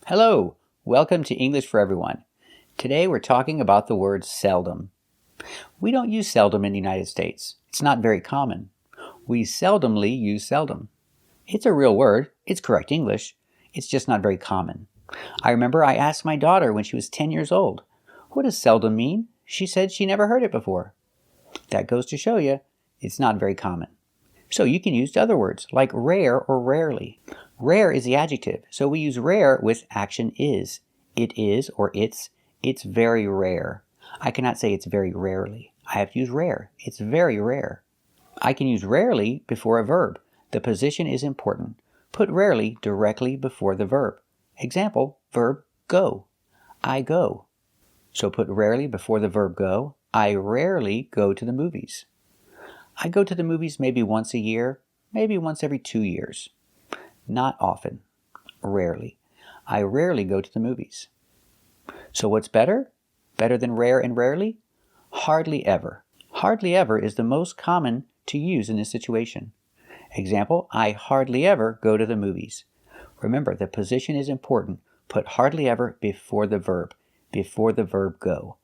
Hello, welcome to English for Everyone. Today we're talking about the word seldom. We don't use seldom in the United States. It's not very common. We seldomly use seldom. It's a real word. It's correct English. It's just not very common. I remember I asked my daughter when she was 10 years old, "What does seldom mean?" She said she never heard it before. That goes to show you it's not very common. So you can use other words like rare or rarely. Rare is the adjective, so we use rare with action is. It is or it's very rare. I cannot say it's very rarely. I have to use rare. It's very rare. I can use rarely before a verb. The position is important. Put rarely directly before the verb. Example, verb go. I go. So put rarely before the verb go. I rarely go to the movies. I go to the movies maybe once a year, maybe once every 2 years. Not often. Rarely. I rarely go to the movies. So what's better? Better than rare and rarely? Hardly ever. Hardly ever is the most common to use in this situation. Example, I hardly ever go to the movies. Remember, the position is important. Put hardly ever before the verb go.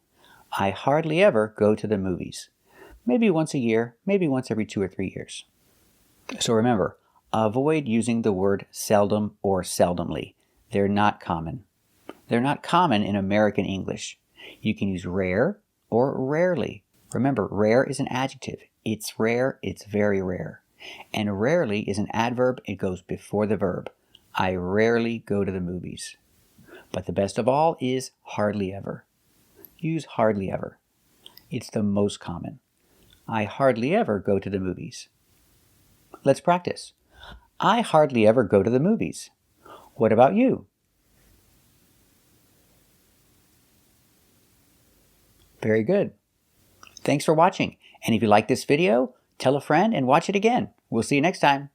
I hardly ever go to the movies. Maybe once a year, maybe once every 2 or 3 years. So remember, avoid using the word seldom or seldomly. They're not common. They're not common in American English. You can use rare or rarely. Remember, rare is an adjective. It's rare, it's very rare. And rarely is an adverb. It goes before the verb. I rarely go to the movies. But the best of all is hardly ever. Use hardly ever. It's the most common. I hardly ever go to the movies. Let's practice. I hardly ever go to the movies. What about you? Very good. Thanks for watching. And if you like this video, tell a friend and watch it again. We'll see you next time.